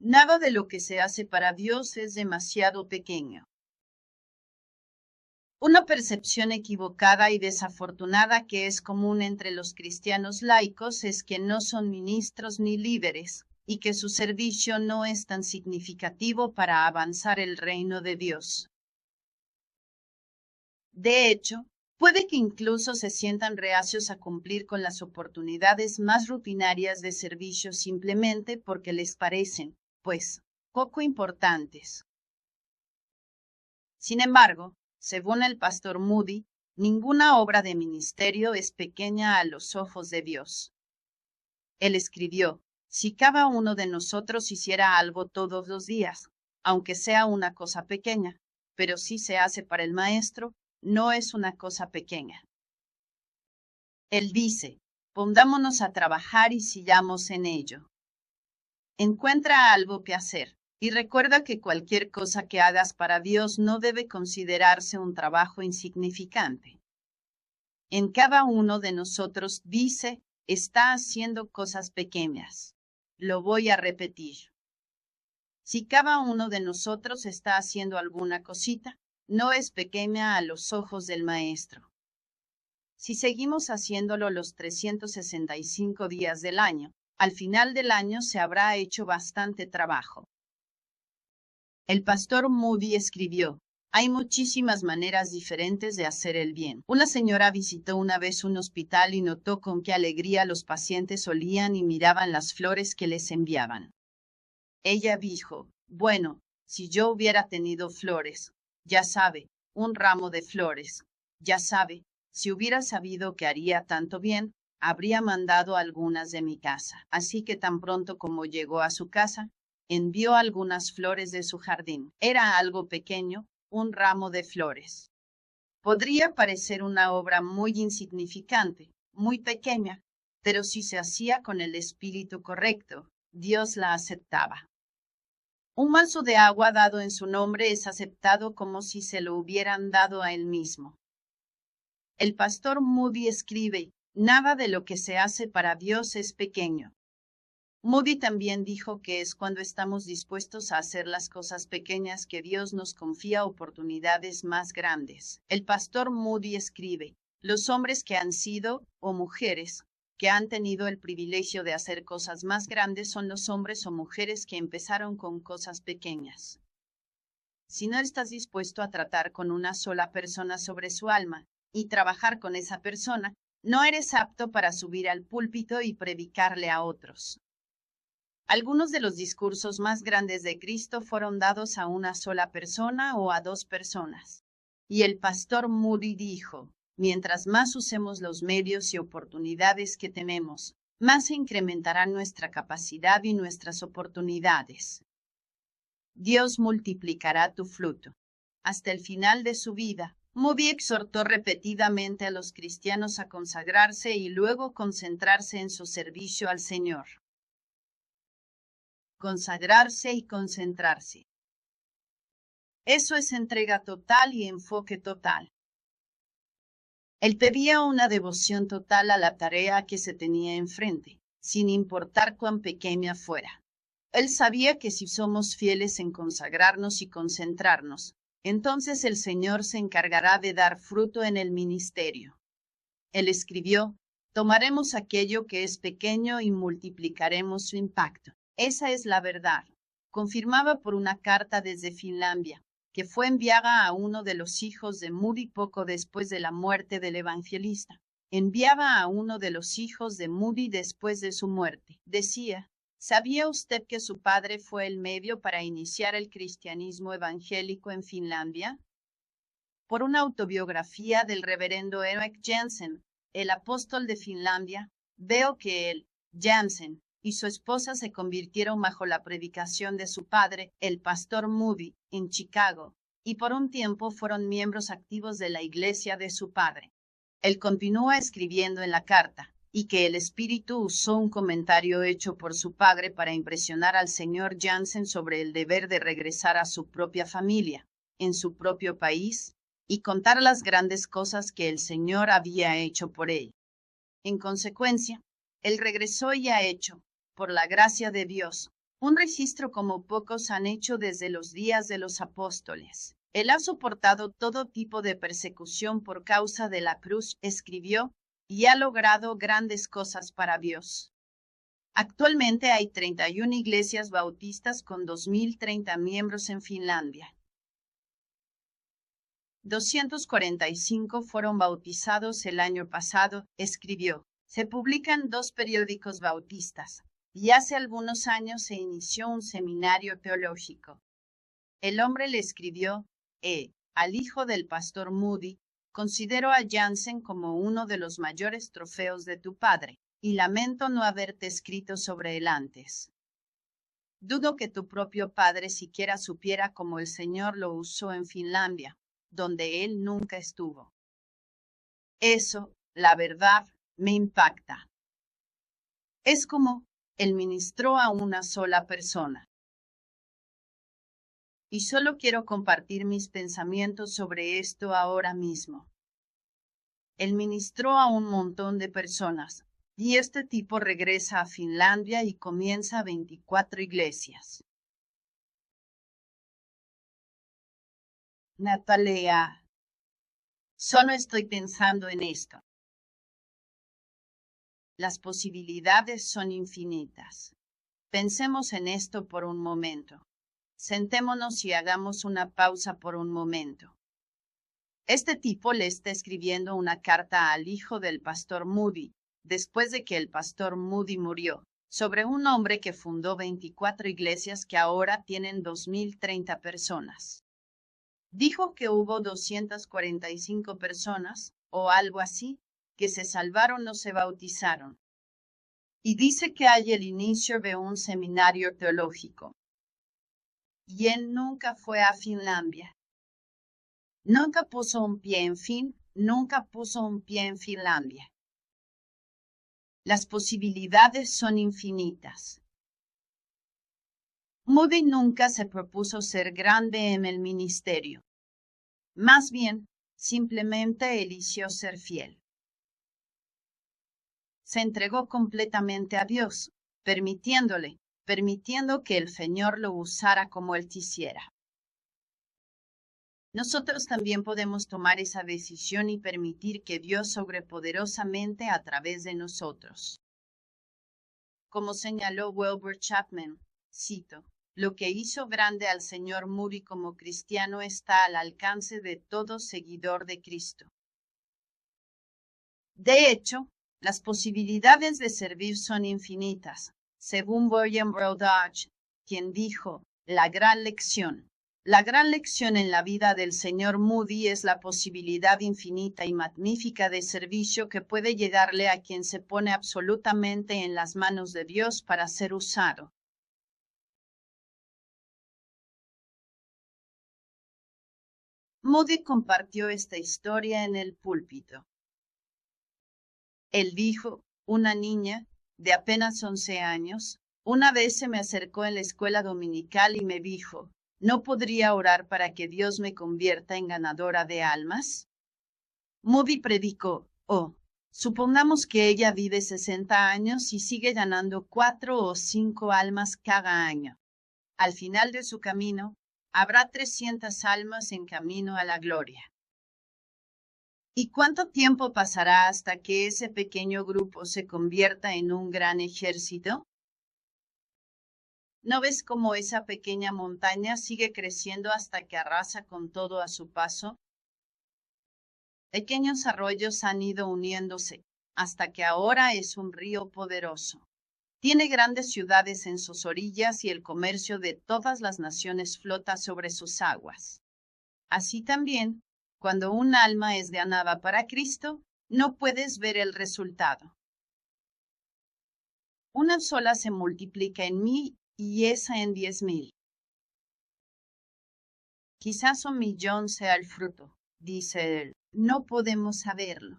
Nada de lo que se hace para Dios es demasiado pequeño. Una percepción equivocada y desafortunada que es común entre los cristianos laicos es que no son ministros ni líderes, y que su servicio no es tan significativo para avanzar el reino de Dios. De hecho, puede que incluso se sientan reacios a cumplir con las oportunidades más rutinarias de servicio simplemente porque les parecen, pues, poco importantes. Sin embargo, según el pastor Moody, ninguna obra de ministerio es pequeña a los ojos de Dios. Él escribió: si cada uno de nosotros hiciera algo todos los días, aunque sea una cosa pequeña, pero si se hace para el Maestro, no es una cosa pequeña. Él dice: pongámonos a trabajar y sigamos en ello. Encuentra algo que hacer, y recuerda que cualquier cosa que hagas para Dios no debe considerarse un trabajo insignificante. En cada uno de nosotros dice: está haciendo cosas pequeñas. Lo voy a repetir. Si cada uno de nosotros está haciendo alguna cosita, no es pequeña a los ojos del Maestro. Si seguimos haciéndolo los 365 días del año, al final del año se habrá hecho bastante trabajo. El pastor Moody escribió: hay muchísimas maneras diferentes de hacer el bien. Una señora visitó una vez un hospital y notó con qué alegría los pacientes olían y miraban las flores que les enviaban. Ella dijo: bueno, si yo hubiera tenido flores, ya sabe, un ramo de flores, ya sabe, si hubiera sabido que haría tanto bien, habría mandado algunas de mi casa. Así que tan pronto como llegó a su casa, envió algunas flores de su jardín. Era algo pequeño, un ramo de flores. Podría parecer una obra muy insignificante, muy pequeña, pero si se hacía con el espíritu correcto, Dios la aceptaba. Un vaso de agua dado en su nombre es aceptado como si se lo hubieran dado a él mismo. El pastor Moody escribe: nada de lo que se hace para Dios es pequeño. Moody también dijo que es cuando estamos dispuestos a hacer las cosas pequeñas que Dios nos confía oportunidades más grandes. El pastor Moody escribe: los hombres que han sido, o mujeres, que han tenido el privilegio de hacer cosas más grandes son los hombres o mujeres que empezaron con cosas pequeñas. Si no estás dispuesto a tratar con una sola persona sobre su alma, y trabajar con esa persona, no eres apto para subir al púlpito y predicarle a otros. Algunos de los discursos más grandes de Cristo fueron dados a una sola persona o a dos personas. Y el pastor Moody dijo: mientras más usemos los medios y oportunidades que tenemos, más se incrementará nuestra capacidad y nuestras oportunidades. Dios multiplicará tu fruto. Hasta el final de su vida, Moody exhortó repetidamente a los cristianos a consagrarse y luego concentrarse en su servicio al Señor. Consagrarse y concentrarse. Eso es entrega total y enfoque total. Él pedía una devoción total a la tarea que se tenía enfrente, sin importar cuán pequeña fuera. Él sabía que si somos fieles en consagrarnos y concentrarnos, entonces el Señor se encargará de dar fruto en el ministerio. Él escribió: tomaremos aquello que es pequeño y multiplicaremos su impacto. Esa es la verdad, confirmada por una carta desde Finlandia, que fue enviada a uno de los hijos de Moody poco después de la muerte del evangelista. Enviaba a uno de los hijos de Moody después de su muerte. Decía: ¿sabía usted que su padre fue el medio para iniciar el cristianismo evangélico en Finlandia? Por una autobiografía del reverendo Eric Jensen, el apóstol de Finlandia, veo que él, Jensen, y su esposa se convirtieron bajo la predicación de su padre, el pastor Moody, en Chicago, y por un tiempo fueron miembros activos de la iglesia de su padre. Él continúa escribiendo en la carta, y que el Espíritu usó un comentario hecho por su padre para impresionar al señor Jensen sobre el deber de regresar a su propia familia, en su propio país, y contar las grandes cosas que el Señor había hecho por él. En consecuencia, él regresó y ha hecho, por la gracia de Dios, Un registro como pocos han hecho desde los días de los apóstoles. Él ha soportado todo tipo de persecución por causa de la cruz, escribió, y ha logrado grandes cosas para Dios. Actualmente hay 31 iglesias bautistas con 2030 miembros en Finlandia. 245 fueron bautizados el año pasado, escribió. Se publican 2 periódicos bautistas, y hace algunos años se inició un seminario teológico. El hombre le escribió, al hijo del pastor Moody, considero a Jansen como uno de los mayores trofeos de tu padre, y lamento no haberte escrito sobre él antes. Dudo que tu propio padre siquiera supiera cómo el Señor lo usó en Finlandia, donde él nunca estuvo. Eso, la verdad, me impacta. Es como, él ministró a una sola persona. Y solo quiero compartir mis pensamientos sobre esto ahora mismo. Él ministró a un montón de personas, y este tipo regresa a Finlandia y comienza 24 iglesias. Natalia, solo estoy pensando en esto. Las posibilidades son infinitas. Pensemos en esto por un momento. Sentémonos y hagamos una pausa por un momento. Este tipo le está escribiendo una carta al hijo del pastor Moody, después de que el pastor Moody murió, sobre un hombre que fundó 24 iglesias que ahora tienen 2030 personas. Dijo que hubo 245 personas, o algo así, que se salvaron o se bautizaron. Y dice que hay el inicio de un seminario teológico. Y él nunca fue a Finlandia. Nunca puso un pie nunca puso un pie en Finlandia. Las posibilidades son infinitas. Moody nunca se propuso ser grande en el ministerio. Más bien, simplemente eligió ser fiel. Se entregó completamente a Dios, permitiendo que el Señor lo usara como Él quisiera. Nosotros también podemos tomar esa decisión y permitir que Dios obre poderosamente a través de nosotros. Como señaló Wilbur Chapman, cito, lo que hizo grande al señor Moody como cristiano está al alcance de todo seguidor de Cristo. De hecho, las posibilidades de servir son infinitas, según William Brodach, quien dijo, la gran lección en la vida del señor Moody es la posibilidad infinita y magnífica de servicio que puede llegarle a quien se pone absolutamente en las manos de Dios para ser usado. Moody compartió esta historia en el púlpito. Él dijo, una niña, de apenas 11 años, una vez se me acercó en la escuela dominical y me dijo, ¿no podría orar para que Dios me convierta en ganadora de almas? Moody predicó, supongamos que ella vive 60 años y sigue ganando 4 o 5 almas cada año. Al final de su camino, habrá 300 almas en camino a la gloria. ¿Y cuánto tiempo pasará hasta que ese pequeño grupo se convierta en un gran ejército? ¿No ves cómo esa pequeña montaña sigue creciendo hasta que arrasa con todo a su paso? Pequeños arroyos han ido uniéndose, hasta que ahora es un río poderoso. Tiene grandes ciudades en sus orillas y el comercio de todas las naciones flota sobre sus aguas. Así también, cuando un alma es ganada para Cristo, no puedes ver el resultado. Una sola se multiplica en mí y esa en 10,000. Quizás 1,000,000 sea el fruto, dice él. No podemos saberlo.